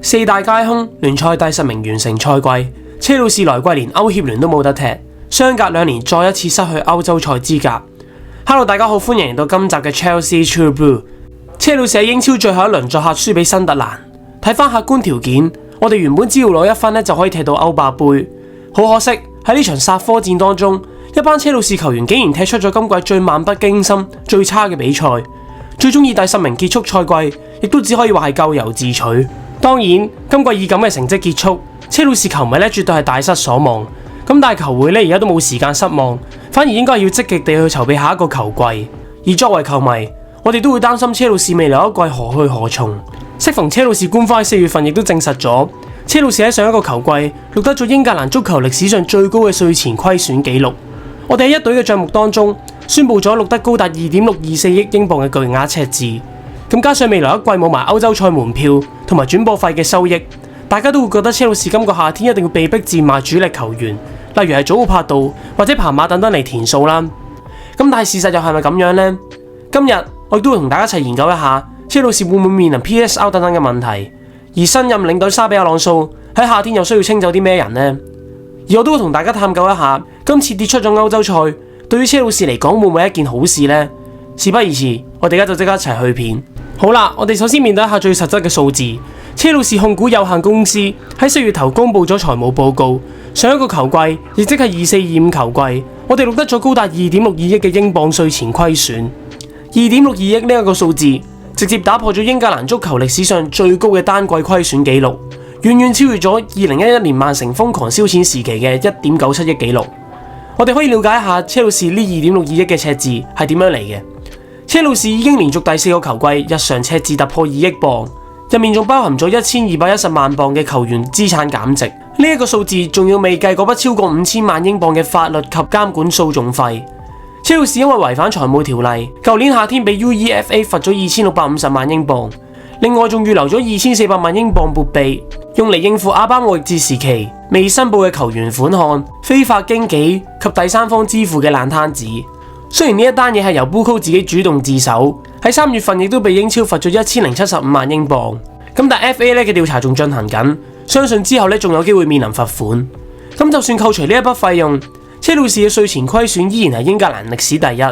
四大皆空，聯賽第10名完成賽季，車路士來季連歐協聯都冇得踢，相隔2年再一次失去歐洲賽資格。Hello， 大家好，歡迎嚟到今集嘅 Chelsea True Blue。車路士喺英超最後一輪作客輸俾新特蘭。睇翻客觀條件，我哋原本只要攞1分就可以踢到歐霸杯。好可惜喺呢場殺科戰當中，一班車路士球員竟然踢出咗今季最漫不經心、最差嘅比賽，最終以第10名結束賽季，亦都只可以話係咎由自取。當然，今季以咁嘅成績結束，車路士球迷絕對係大失所望。咁但係球會而家都冇時間失望，反而應該要積極地去籌備下一個球季。而作為球迷，我哋都會擔心車路士未來一季何去何從。適逢車路士官方喺4月份亦都證實咗，車路士喺上一個球季錄得咗英格蘭足球歷史上最高嘅稅前虧損紀錄。我哋喺一隊嘅賬目當中宣布咗錄得高達2.624億英鎊嘅巨額赤字。咁加上未來一季冇埋歐洲賽門票同埋轉播費嘅收益，大家都會覺得車路士今個夏天一定要被迫賤賣主力球員，例如係祖奧柏度或者彭馬等等嚟填數啦。咁但係事實又係咪咁樣呢？今日我亦都會同大家一齊研究一下車路士會唔會面臨 PSL 等等嘅問題，而新任領隊沙比亞朗素喺夏天又需要清走啲咩人呢？而我都會同大家探究一下今次跌出咗歐洲賽對於車路士嚟講會唔會係一件好事呢？事不宜遲，我哋而家就即刻一齊去片。好啦，我哋首先面對一下最實質嘅數字。車路士控股有限公司喺4月頭公布咗財務報告，上一個球季，亦即係24-25球季，我哋錄得咗高達2.62億嘅英鎊稅前虧損。2.62億呢一個數字，直接打破咗英格蘭足球歷史上最高嘅單季虧損紀錄，遠遠超越咗2011年曼城瘋狂燒錢時期嘅1.97億紀錄。我哋可以了解一下車路士呢2.62億嘅赤字係點樣嚟嘅。車路士已經連續第4個球季日常赤字突破2億鎊，入面仲包含咗1210萬鎊嘅球員資產減值。呢一個數字仲要未計嗰筆超過5000萬英鎊嘅法律及監管訴訟費。車路士因為違反財務條例，舊年夏天被 UEFA 罰咗2650萬英鎊，另外仲預留咗2400萬英鎊撥備，用嚟應付阿巴莫域治時期未申報嘅球員款項、非法經紀及第三方支付嘅爛攤子。雖然呢一單嘢係由布庫自己主動自首，喺3月份亦都被英超罰咗1075萬英鎊。咁但 FA 嘅調查仲進行緊，相信之後仲有機會面臨罰款。咁就算扣除呢一筆費用，車路士嘅稅前虧損依然係英格蘭歷史第一。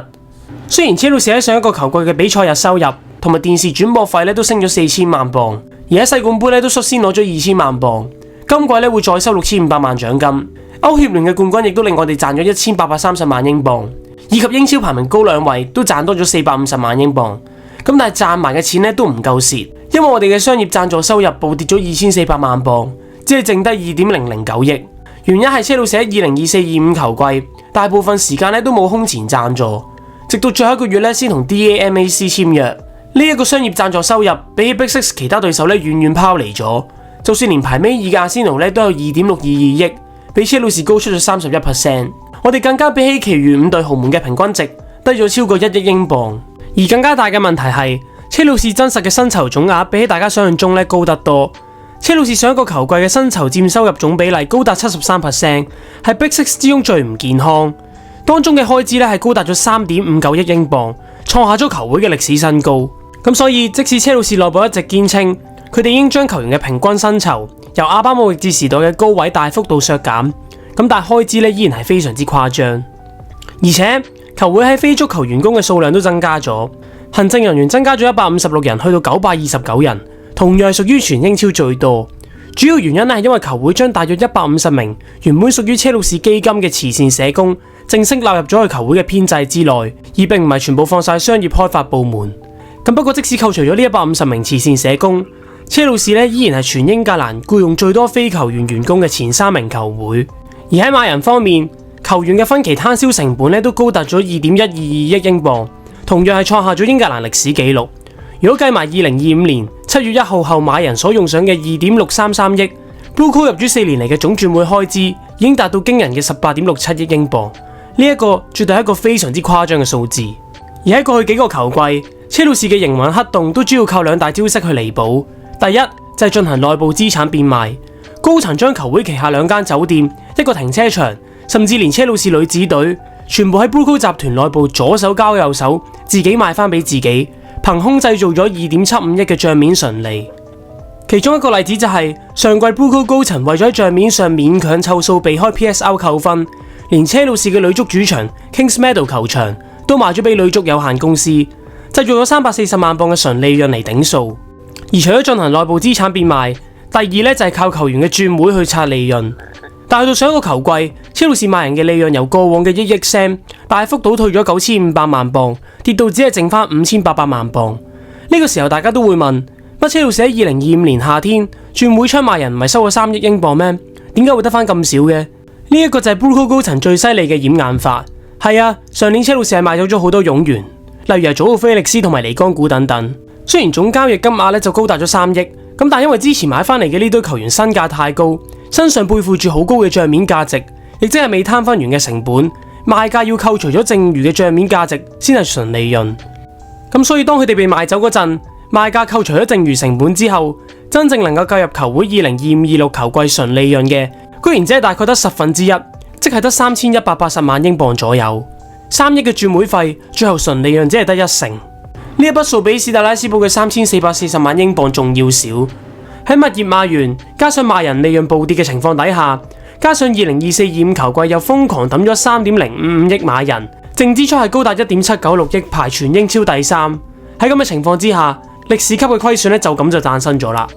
雖然車路士喺上一個球季嘅比賽日收入同埋電視轉播費都升咗4000萬鎊，而喺世冠杯都率先攞咗2000萬鎊，今季會再收6500萬獎金。歐協聯嘅冠軍亦都令我哋賺咗1830萬英鎊，以及英超排名高2位都賺多咗450萬英鎊。咁但係賺埋嘅錢都唔夠蝕，因為我哋嘅商業贊助收入暴跌咗2400萬鎊，只係剩低2.009億。原因係車路士喺2024-25球季大部分時間都冇空前贊助，直到最後一個月先同 DAMAC 簽約。呢一個商業贊助收入比起 Big Six 其他對手遠遠拋離咗，就算連排尾2嘅阿仙奴都有2.622億，比車路士高出咗31%。我哋更加比起其餘5隊豪門嘅平均值低咗超過1億英鎊。而更加大嘅問題係，車路士真實嘅薪酬總額比起大家想象中高得多。車路士上一個球季嘅薪酬佔收入總比例高達 73%， 係 Big Six 之中最唔健康。當中嘅開支係高達咗3.59億英鎊，創下咗球會嘅歷史新高。咁所以即使車路士內部一直堅稱，佢哋已經將球員嘅平均薪酬由阿巴莫域治時代嘅高位大幅度削減，咁但係開支依然係非常之誇張。而且球會喺非足球員工嘅數量都增加咗，行政人員增加咗156人，去到929人，同樣係屬於全英超最多。主要原因係因為球會將大約150名原本屬於車路士基金嘅慈善社工正式納入咗去球會嘅編制之內，而並唔係全部放晒商業開發部門。咁不過即使扣除咗呢150名慈善社工，車路士依然係全英格蘭僱用最多非球員員工嘅前3名球會。而喺買人方面，球員嘅分期攤銷成本都高達咗2.122億英鎊，同樣係創下咗英格蘭歷史紀錄。如果計埋2025年7月1號後買人所用上嘅2.633億 ，Blue Co 入主4年嚟嘅總轉會開支已經達到驚人嘅18.67億英鎊。呢一個絕對係一個非常之誇張嘅數字。而喺過去幾個球季，車路士嘅營運黑洞都主要靠2大招式去彌補。第一就係進行內部資產變賣，高層將球會旗下2間酒店、1個停車場，甚至連車路士女子隊，全部喺 Blue Co 集團內部左手交右手，自己賣翻俾自己，憑空製造咗2.75億嘅賬面純利。其中一個例子就係上季 Bruco 高層為咗喺賬面上勉強湊數避開 PSL 扣分，連車路士嘅女足主場 Kings Meadow 球場都賣咗俾女足有限公司，製造咗340萬磅嘅純利潤嚟頂數。而除咗進行內部資產變賣，第二咧就係靠球員嘅轉會去刷利潤。但去到上一個球季，車路士賣人嘅利潤由過往嘅1億$大幅倒退咗9500萬磅，跌到只係剩翻5800萬磅。呢個時候大家都會問，乜車路士喺2025年夏天轉會窗賣人唔係收咗3億英鎊咩？點解會得翻咁少嘅？呢一個就係 Bruco 高層最犀利嘅掩眼法。係啊，上年車路士係賣走咗好多冗員，例如係祖奧菲力斯同埋尼江古等等。雖然總交易金額就高達咗3億，咁但係因為之前買翻嚟嘅呢堆球員身價太高，身上背負住好高嘅賬面價值，亦即係未攤分完嘅成本，賣價要扣除咗剩餘嘅賬面價值先係純利潤。咁所以當佢哋被賣走嗰陣，賣價扣除咗剩餘成本之後，真正能夠計入球會2025-26球季純利潤嘅，居然只係大概得1/10，即係得3180萬英鎊左右。3億嘅轉會費，最後純利潤只係得1成。呢一筆數比史特拉斯堡嘅3440萬英鎊仲要少。喺物業賣完，加上賣人利潤暴跌嘅情況底下，加上2024-25球季又瘋狂抌咗3.055億買人，淨支出係高達1.796億，排全英超第3。喺咁嘅情況之下，歷史級嘅虧損就咁就誕生咗啦。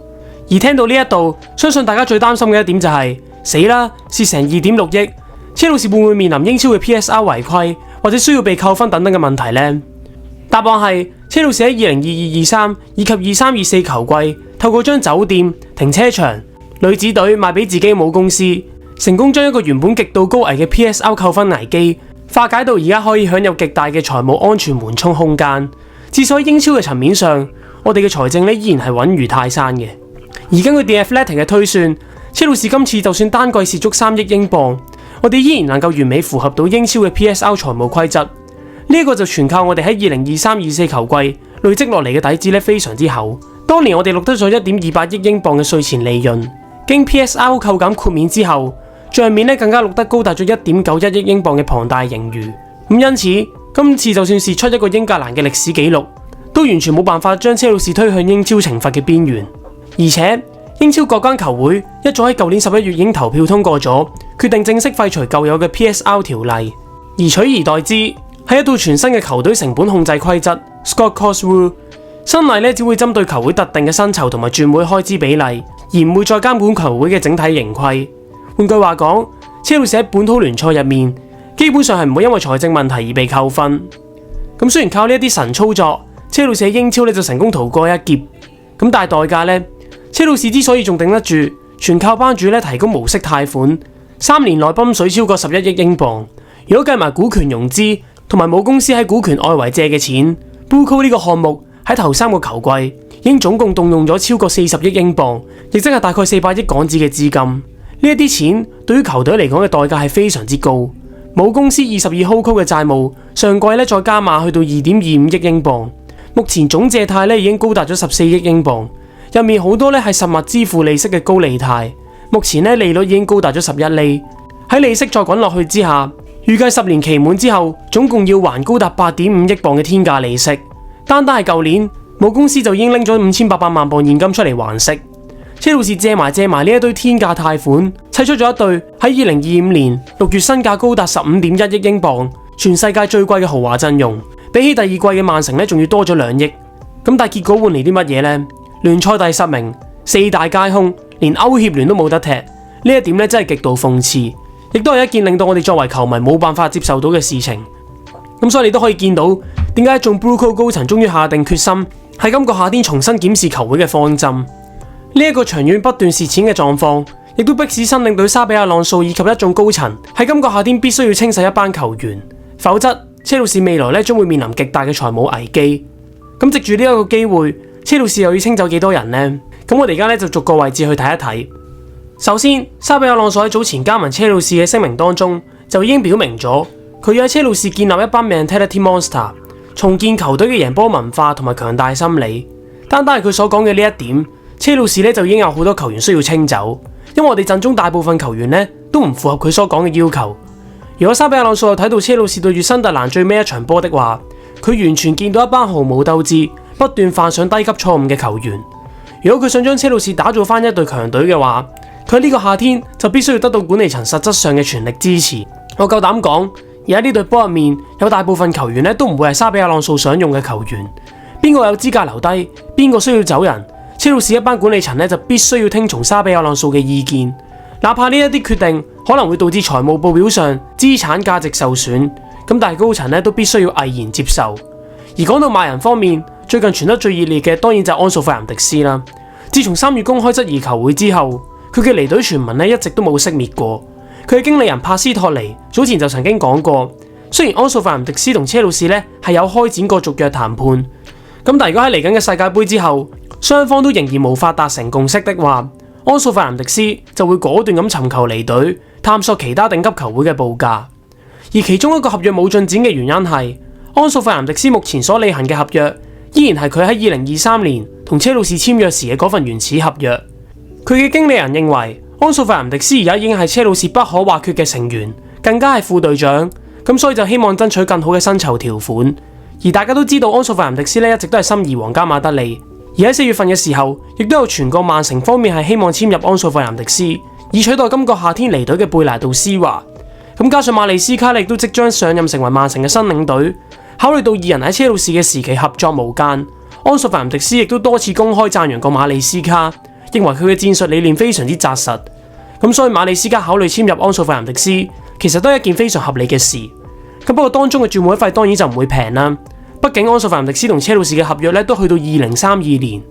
而聽到呢一度，相信大家最擔心嘅一點就係死啦，蝕成2.6億，車路士會唔會面臨英超嘅 PSL 違規，或者需要被扣分等等嘅問題呢？答案係車路士喺2022-23以及23-24球季，透過將酒店、停車場、女子隊賣俾自己母公司，成功將一個原本極度高危嘅 PSL 扣分危機化解到而家可以享有極大嘅財務安全緩衝空間。至少喺英超嘅層面上，我哋嘅財政依然係穩如泰山嘅。而根據 The Athletic 嘅推算，車路士今次就算單季蝕足3億英鎊，我哋依然能夠完美符合到英超嘅 PSL 財務規則。呢一個就全靠我哋喺2023-24球季累積落嚟嘅底子非常之厚。當年我哋錄得咗1.28億英鎊嘅稅前利潤，經 PSL 扣減豁免之後，賬面更加錄得高達咗1.91億英鎊嘅龐大盈餘。因此今次就算是出一個英格蘭嘅歷史紀錄，都完全冇辦法將車路士推向英超懲罰嘅邊緣。而且英超各間球會一早喺舊年11月已經投票通過咗，決定正式廢除舊有嘅 PSL 條例，而取而代之係一套全新嘅球隊成本控制規則 Squad Cost Rule。新例只會針對球會特定嘅薪酬同埋轉會開支比例，而唔會再監管球會嘅整體盈虧。換句話講，車路士喺本土聯賽入面基本上係唔會因為財政問題而被扣分。咁雖然靠呢一啲神操作，車路士喺英超就成功逃過一劫，咁但係代價呢，車路士之所以仲頂得住，全靠班主提供無息貸款，3年內泵水超過11億英鎊。如果計埋股權融資同埋母公司喺股權外圍借嘅錢， Bruco 呢個項目喺頭3個球季已經總共動用咗超過40億英鎊，亦即係大概400億港紙嘅資金。呢一啲錢對於球隊嚟講嘅代價係非常之高。母公司22 Holdco 嘅債務上季再加碼去到2.25億英鎊，目前總借貸已經高達咗14億英鎊，入面好多係實物支付利息嘅高利貸，目前利率已經高達咗11厘。喺利息再滾落去之下，預計10年期滿之後，總共要還高達8.5億鎊嘅天價利息。單係舊年，母公司就已經拎咗5800萬鎊現金出嚟還息。車路士借埋呢一堆天價貸款，砌出咗一隊喺2025年6月身價高達15.1億英鎊，全世界最貴嘅豪華陣容，比起第二季嘅曼城仲要多咗2億。咁但係結果換嚟啲乜嘢呢？聯賽第10名，4大皆空，連歐協聯都冇得踢。呢一點真係極度諷刺，亦都係一件令到我哋作為球迷冇辦法接受到嘅事情。咁所以你都可以見到點解一眾 Bruco 高層終於下定決心喺今個夏天重新檢視球會嘅方針。呢一個長遠不斷蝕錢嘅狀況，亦都迫使新領隊沙比亞朗素以及一眾高層喺今個夏天必須要清洗一班球員，否則車路士未來將會面臨極大嘅財務危機。咁藉住呢一個機會，車路士又要清走幾多人呢？咁我哋而家就逐個位置去睇一睇。首先，沙比亞朗素喺早前加盟車路士嘅聲明當中就已經表明咗，佢要喺車路士建立一班 mentality monster， 重建球隊嘅贏波文化同埋強大心理。單係佢所講嘅呢一點，車路士就已經有好多球員需要清走，因為我哋陣中大部分球員都唔符合佢所講嘅要求。如果沙比亞朗素有睇到車路士對住新特蘭最尾一場波的話，佢完全見到一班毫無鬥志、不斷犯上低級錯誤嘅球員。如果佢想將車路士打造翻一隊強隊嘅話，佢呢個夏天就必須要得到管理層實質上嘅全力支持。我夠膽講，而喺呢隊波入面，有大部分球員咧都唔會係沙比亞朗素想用嘅球員。邊個有資格留低，邊個需要走人，車路士一班管理層咧就必須要聽從沙比亞朗素嘅意見，哪怕呢一啲決定可能會導致財務報表上資產價值受損，咁但係高層咧都必須要毅然接受。而講到賣人方面，最近傳得最熱烈嘅當然就係安素費南迪斯啦。自從3月公開質疑球會之後，佢嘅離隊傳聞咧一直都冇熄滅過。佢嘅經理人帕斯托尼早前就曾經講過，雖然安素費南迪斯同車路士咧係有開展過續約談判，咁但係如果喺嚟緊嘅世界盃之後，雙方都仍然無法達成共識的話，安素費南迪斯就會果斷咁尋求離隊，探索其他頂級球會嘅報價。而其中一個合約冇進展嘅原因係，安素費南迪斯目前所履行嘅合約依然係佢喺2023年同車路士簽約時嘅嗰份原始合約。佢嘅經理人認為，安素費南迪斯而家已經係車路士不可或缺嘅成員，更加係副隊長，咁所以就希望爭取更好嘅薪酬條款。而大家都知道，安素費南迪斯一直都係心儀皇家馬德里，而喺4月份嘅時候，亦都有傳過曼城方面係希望簽入安素費南迪斯，以取代今個夏天離隊嘅貝拿杜斯華。咁加上馬利斯卡亦都即將上任成為曼城嘅新領隊，考慮到二人喺車路士嘅時期合作無間，安素費南迪斯亦都多次公開讚揚過馬利斯卡，認為佢嘅戰術理念非常之紮實。咁所以馬利斯卡考慮簽入安素費南迪斯，其實都係一件非常合理嘅事。咁不過當中嘅轉會費當然就唔會平啦，畢竟安素費南迪斯同車路士嘅合約都去到2032年。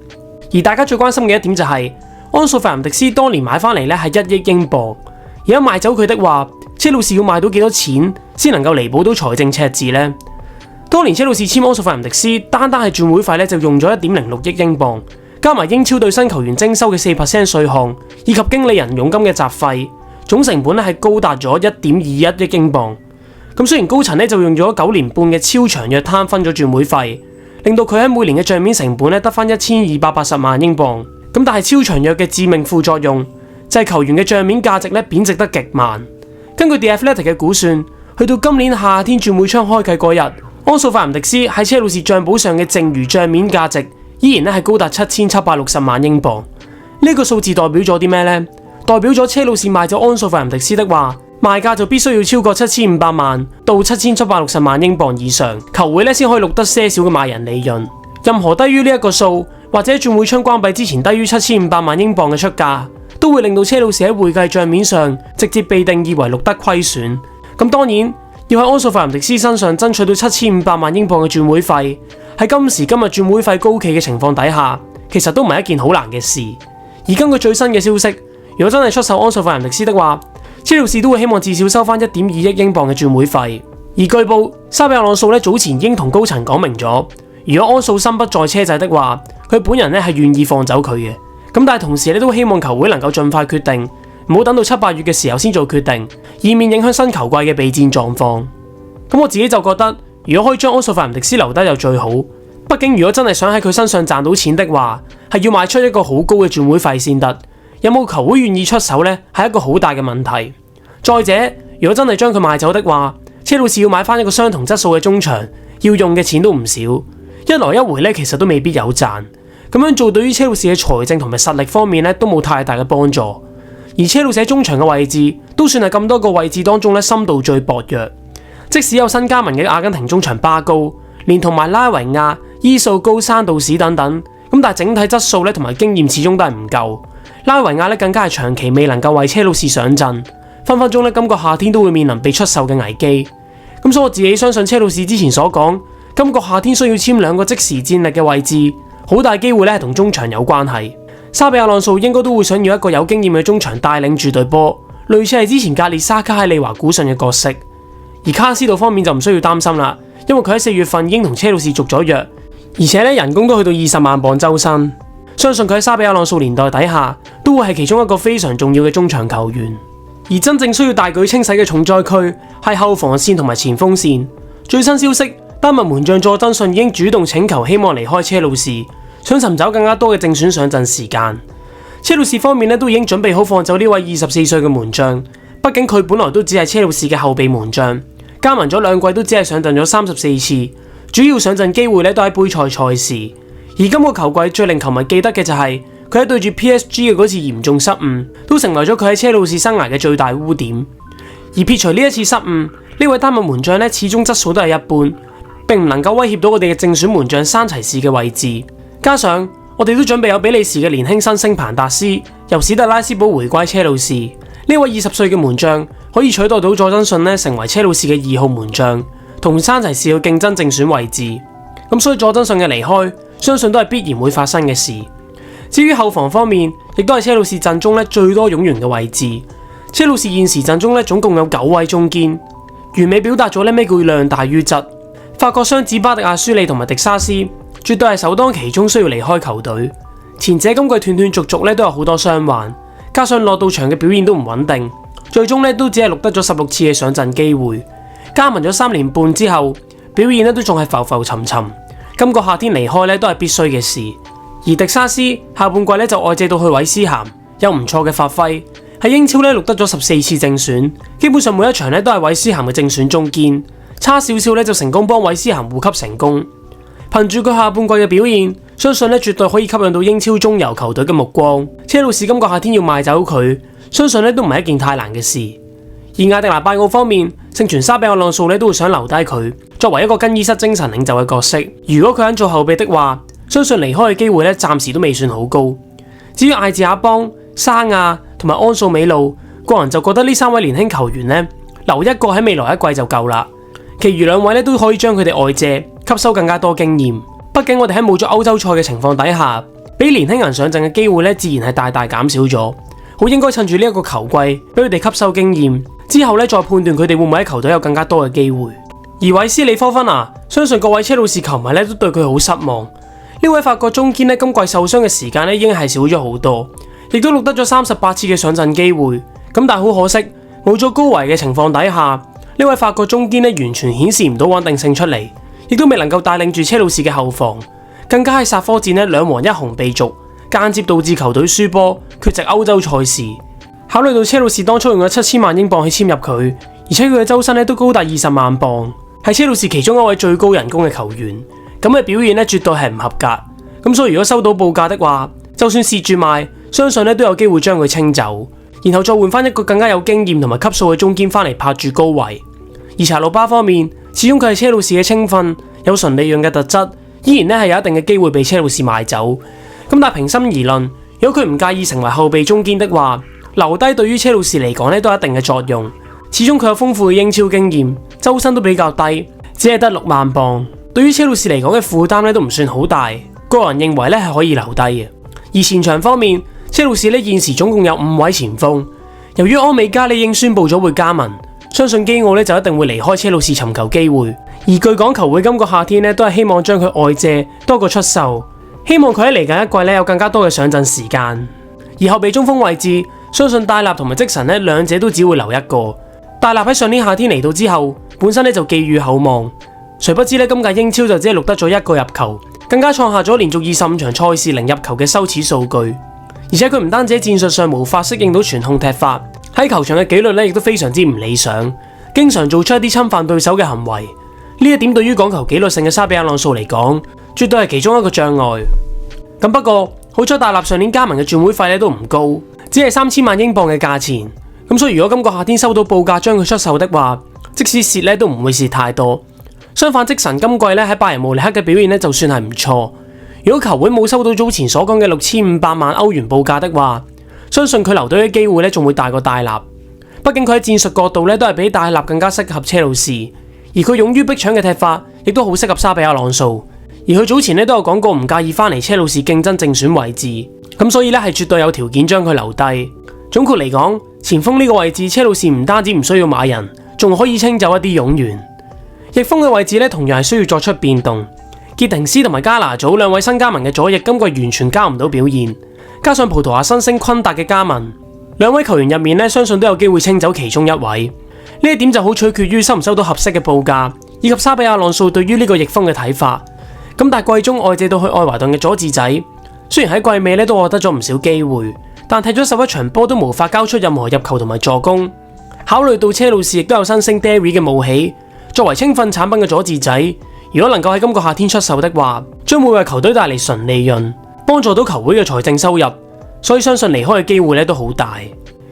而大家最關心嘅一點就係，安素費南迪斯當年買翻嚟係1億英鎊，而家賣走佢的話，車路士要賣到幾多錢先能夠彌補到財政赤字呢？當年車路士簽安素費南迪斯，單係轉會費就用咗1.06億英鎊，加埋英超對新球員徵收嘅4% 稅項，以及經理人佣金嘅雜費，總成本係高達咗1.21億英鎊。咁雖然高層就用咗9年半嘅超長約攤分咗轉會費，令到佢喺每年嘅賬面成本得返1280萬英鎊。咁但係超長約嘅致命副作用就係球員嘅賬面價值貶值得極慢。根據 The Athletic 嘅估算，去到今年夏天轉會窗開啟嗰日，安素費南迪斯喺車路士賬簿上嘅剩餘賬面價值依然係高達7760萬英鎊。呢個數字代表咗啲咩呢？代表咗車路士賣走安素費南迪斯的話，賣價就必須要超過7500萬到7760萬英鎊以上，球會先可以錄得些少嘅賣人利潤。任何低於呢一個數，或者轉會窗關閉之前低於7500萬英鎊嘅出價，都會令到車路士喺會計賬面上直接被定義為錄得虧損。咁當然，要喺安素費南迪斯身上爭取到7500萬英鎊嘅轉會費，喺今時今日轉會費高企嘅情況底下，其實都唔係一件好難嘅事。而根據最新嘅消息，如果真係出售安素費南迪斯的話，車路士都會希望至少收翻1.2億英鎊嘅轉會費。而據報，沙比亞朗素早前已經同高層講明咗，如果安素心不在車仔的話，佢本人係願意放走佢嘅。咁但係同時都希望球會能夠盡快決定，唔好等到7、8月嘅時候先做決定，以免影響新球季嘅備戰狀況。咁我自己就覺得，如果可以將安素費南迪斯留低就最好。畢竟如果真係想喺佢身上賺到錢的話，係要賣出一個好高嘅轉會費先得。有冇球會願意出手呢？係一個好大嘅問題。再者，如果真係將佢賣走的話，車路士要買翻一個相同質素嘅中場，要用嘅錢都唔少。一來一回其實都未必有賺。咁樣做對於車路士嘅財政同埋實力方面都冇太大嘅幫助。而車路士喺中場嘅位置都算係咁多個位置當中深度最薄弱。即使有新加盟嘅阿根廷中場巴高，連同埋拉維亞、伊素高、山道士等等，咁但係整體質素同埋經驗始終都係唔夠。拉維亞更加係長期未能夠為車路士上陣，分分鐘今個夏天都會面臨被出售嘅危機。咁所以我自己相信車路士之前所講，今個夏天需要簽2個即時戰力嘅位置，好大機會係同中場有關係。沙比亞朗素應該都會想要一個有經驗嘅中場帶領住隊波，類似係之前格列沙卡喺利華古遜嘅角色。而卡斯道方面就唔需要擔心啦，因為佢喺4月份已經同車路士續咗約，而且人工都去到20萬鎊周薪。相信佢喺沙比亞朗素年代底下都會係其中一個非常重要嘅中場球員。而真正需要大舉清洗嘅重災區係後防線同埋前鋒線。最新消息，丹麥門將佐真遜已經主動請求希望離開車路士，想尋找更加多嘅正選上陣時間。車路士方面都已經準備好放走呢位24歲嘅門將，畢竟佢本來都只係車路士嘅後備門將，加盟咗2季都只係上陣咗34次，主要上陣機會都喺杯賽賽事。而今個球季最令球迷記得嘅就係佢喺對住 PSG 嘅嗰次嚴重失誤，都成為咗佢喺車路士生涯嘅最大污點。而撇除呢一次失誤，呢位丹麥門將始終質素都係一般，並唔能夠威脅到我哋嘅正選門將山齊士嘅位置。加上我哋都準備有比利時嘅年輕新星彭達斯由史特拉斯堡回歸車路士，呢位20歲嘅門將可以取代到佐真遜成為車路士嘅2號門將，同山齊士去競爭正選位置。咁所以佐真遜嘅離開，相信都係必然會發生嘅事。至於後防方面，亦都係車路士陣中最多冗員嘅位置。車路士現時陣中總共有9位中堅，完美表達咗咩叫量大於質。法國雙子巴迪亞舒利同埋迪沙斯絕對係首當其衝需要離開球隊。前者今季斷斷續續都有好多傷患，加上落到場嘅表現都唔穩定，最終都只係錄得咗16次嘅上陣機會。加盟咗3年半之後，表現都仲係浮浮沉沉。今個夏天離開都係必須嘅事。而迪沙斯下半季就外借到去韋斯咸，有唔錯嘅發揮，喺英超錄得咗14次正選，基本上每一場都係韋斯咸嘅正選中堅，差少少就成功幫韋斯咸護級成功。憑住佢下半季嘅表現，相信絕對可以吸引到英超中游球隊嘅目光。車路士今個夏天要賣走佢，相信都唔係一件太難嘅事。而艾迪拿拜奧方面，盛傳沙比奧朗素都會想留低佢，作為一個更衣室精神領袖嘅角色。如果佢肯做後備的話，相信離開嘅機會暫時都未算好高。至於艾治亞邦、沙亞同埋安素美路，個人就覺得呢3位年輕球員留一個喺未來一季就夠啦。其餘2位都可以將佢哋外借，吸收更加多經驗。畢竟我哋喺冇咗歐洲賽嘅情況底下，俾年輕人上陣嘅機會自然係大大減少咗。好應該趁住呢一個球季，俾佢哋吸收經驗，之後再判斷佢哋會唔會喺球隊有更加多嘅機會。而韋斯利科芬拿，相信各位車路士球迷都對佢好失望。呢位法國中堅今季受傷嘅時間已經係少咗好多，亦都錄得咗38次嘅上陣機會。咁但係好可惜，冇咗高維嘅情況底下，呢位法國中堅完全顯示唔到穩定性出嚟，亦都未能夠帶領住車路士嘅後防，更加喺煞科戰2黃1紅被逐，間接導致球隊輸波，缺席歐洲賽事。考慮到車路士當初用咗7000萬英鎊去簽入佢，而且佢嘅周薪都高達20萬鎊，係車路士其中一位最高人工嘅球員。咁嘅表現絕對係唔合格，咁所以如果收到報價的話，就算蝕住賣，相信都有機會將佢清走，然後再換翻一個更加有經驗同埋級數嘅中堅翻嚟拍住高位。而查魯巴方面，始終佢係車路士嘅青訓，有純利潤嘅特質，依然係有一定嘅機會被車路士賣走。咁但係平心而論，如果佢唔介意成為後備中堅的話，留低對於車路士嚟講都有一定嘅作用。始終佢有豐富嘅英超經驗，周薪都比較低，只係得6萬鎊。對於車路士嚟講嘅負擔都唔算好大，個人認為係可以留低嘅。而前場方面，車路士現時總共有5位前鋒，由於安美加已經宣布咗會加盟，相信基奧就一定會離開車路士尋求機會。而據講球會今個夏天都係希望將佢外借多過出售，希望佢喺嚟緊一季有更加多嘅上陣時間。而後備中鋒位置，相信戴納同埋積臣兩者都只會留一個。戴納喺上年夏天嚟到之後，本身就寄予厚望。誰不知今屆英超就只係錄得咗1個入球，更加創下咗連續25場賽事0入球嘅羞恥數據。而且佢唔單止喺戰術上無法適應到傳控踢法，喺球場嘅紀律亦都非常之唔理想，經常做出一啲侵犯對手嘅行為。呢一點對於講求紀律性嘅沙比亞朗素嚟講，絕對係其中一個障礙。咁不過好彩大納上年加盟嘅轉會費都唔高，只係3000萬英鎊嘅價錢。咁所以如果今個夏天收到報價將佢出售的話，即使蝕都唔會蝕太多。相反，積臣今季喺拜仁慕尼黑嘅表現就算係唔錯。如果球會冇收到早前所講嘅6500萬歐元報價的話，相信佢留隊嘅機會仲會大過戴納。畢竟佢喺戰術角度都係比戴納更加適合車路士，而佢勇於逼搶嘅踢法亦都好適合沙比亞朗素。而佢早前都有講過唔介意翻嚟車路士競爭正選位置，咁所以係絕對有條件將佢留低。總括嚟講，前鋒呢個位置車路士唔單止唔需要買人，仲可以清走一啲冗員。翼鋒嘅位置同樣係需要作出變動，傑廷斯同埋加拿祖2位新加盟嘅左翼今季完全交唔到表現，加上葡萄牙新星昆達嘅加盟，2位球員入面相信都有機會清走其中一位。呢一點就好取決於收唔收到合適嘅報價，以及沙比亞朗素對於呢個翼鋒嘅睇法。咁但係季中外借到去愛華頓嘅佐治仔，雖然喺季尾都獲得咗唔少機會，但踢咗11場波都無法交出任何入球同埋助攻。考慮到車路士亦都有新星 Derry 嘅冒起，作為青訓產品嘅佐治仔，如果能夠喺今個夏天出售的話，將會為球隊帶嚟純利潤，幫助到球會嘅財政收入，所以相信離開嘅機會咧都好大。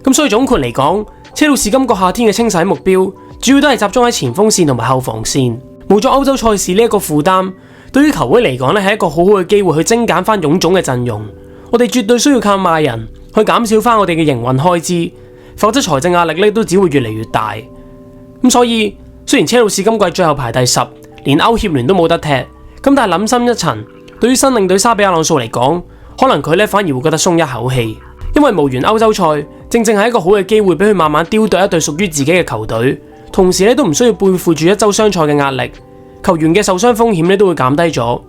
咁所以總括嚟講，車路士今個夏天嘅清洗目標主要都係集中喺前鋒線同埋後防線。冇咗歐洲賽事呢一個負擔，對於球會嚟講咧係一個好好嘅機會去精簡翻臃腫嘅陣容。我哋絕對需要靠賣人去減少翻我哋嘅營運開支，否則財政壓力咧都只會越嚟越大。咁所以雖然車路士今季最後排第10，連歐協聯都冇得踢，咁但係諗深一層，對於新領隊沙比亞朗素嚟講，可能佢咧反而會覺得鬆一口氣，因為無緣歐洲賽，正正係一個好嘅機會俾佢慢慢雕琢一隊屬於自己嘅球隊，同時咧都唔需要背負住一周雙賽嘅壓力，球員嘅受傷風險咧都會減低咗。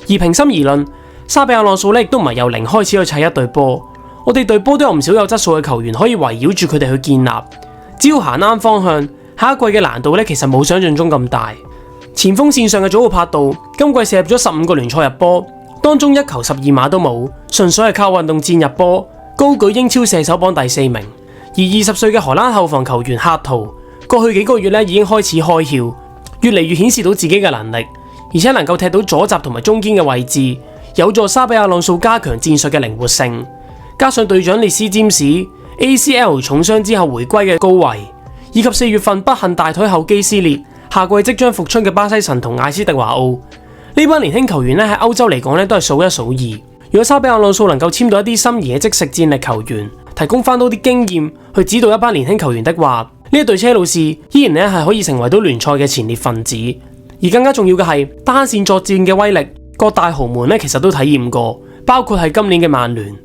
而平心而論，沙比亞朗素咧亦都唔係由零開始去砌一隊波，我哋隊波都有唔少有質素嘅球員可以圍繞住佢哋去建立，只要行啱方向，下一季嘅難度咧其實冇想象中咁大。前鋒線上嘅祖奧帕杜今季射入咗15個聯賽入波，當中1球12碼都冇，純粹係靠運動戰入波，高舉英超射手榜第4名。而20歲嘅荷蘭後防球員赫圖，過去幾個月咧已經開始開竅，越嚟越顯示到自己嘅能力，而且能夠踢到左閘同埋中堅嘅位置，有助沙比亞朗素加強戰術嘅靈活性。加上隊長列斯詹士 ACL 重傷之後回歸嘅高維，以及4月份不幸大腿後肌撕裂，下季即將復出嘅巴西神同艾斯迪華奧，呢班年輕球員咧喺歐洲嚟講咧都係數一數二。如果沙比亞朗素能夠簽到一啲心儀嘅即食戰力球員，提供翻多啲經驗去指導一班年輕球員的話，呢一隊車路士依然咧係可以成為到聯賽嘅前列分子。而更加重要嘅係單線作戰嘅威力，各大豪門咧其實都體驗過，包括係今年嘅曼聯。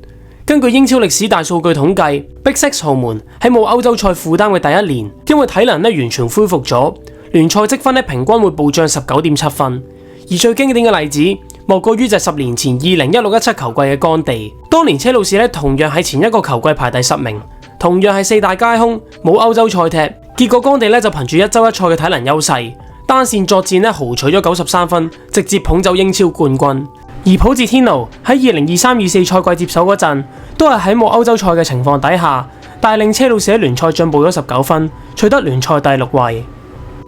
根據英超歷史大數據統計， Big Six 豪門喺冇歐洲賽負擔嘅第一年，因為體能咧完全恢復咗，聯賽積分咧平均會暴漲19.7分。而最經典嘅例子，莫過於就係10年前2016-17球季嘅干地。當年車路士咧同樣喺前一個球季排第10名，同樣係4大皆空，冇歐洲賽踢，結果干地咧就憑住一周一賽嘅體能優勢，單線作戰咧豪取咗93分，直接捧走英超冠軍。而普捷天奴喺2023-24賽季接手嗰陣，都係喺冇歐洲賽嘅情況底下，帶領車路士喺聯賽進步咗19分，取得聯賽第6位。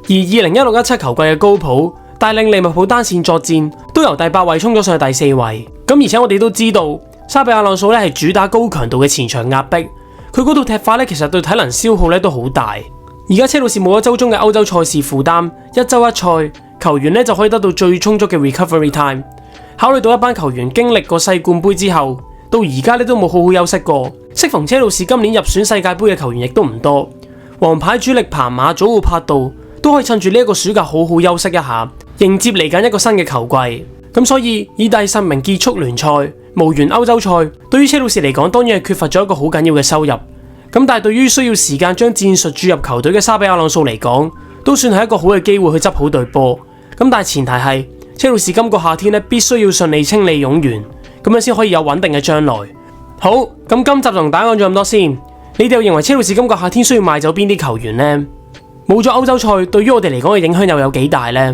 而2016-17球季嘅高普帶領利物浦單線作戰，都由第8位衝咗上去第4位。咁而且我哋都知道，沙比亞朗素咧係主打高強度嘅前場壓迫，佢嗰套踢法咧其實對體能消耗咧都好大。而家車路士冇咗周中嘅歐洲賽事負擔，一周一賽，球員咧就可以得到最充足嘅 recovery time。考慮到一班球員經歷過世冠杯之後，到而家咧都冇好好休息過，適逢車路士今年入選世界杯嘅球員亦都唔多，王牌主力彭馬、祖奧帕杜都可以趁住呢一個暑假好好休息一下，迎接嚟緊一個新嘅球季。咁所以以第10名結束聯賽，無緣歐洲賽，對於車路士嚟講當然係缺乏咗一個好緊要嘅收入。咁但係對於需要時間將戰術注入球隊嘅沙比亞朗素嚟講，都算係一個好嘅機會去執好隊波。咁但係前提係車路士今個夏天咧必須要順利清理冗員，咁樣先可以有穩定嘅將來。好，咁今集就同大家講咗咁多先。你哋又認為車路士今個夏天需要賣走邊啲球員呢？冇咗歐洲賽，對於我哋嚟講嘅影響又有幾大呢？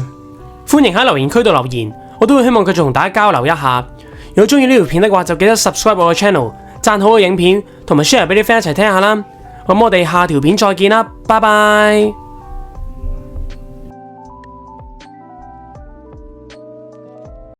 歡迎喺留言區度留言，我都會希望繼續同大家交流一下。如果中意呢條片嘅話，就記得 subscribe 我嘅 channel， 讚好個影片，同埋 share 俾啲 friend 一齊聽下啦。咁我哋下條片再見啦，拜拜。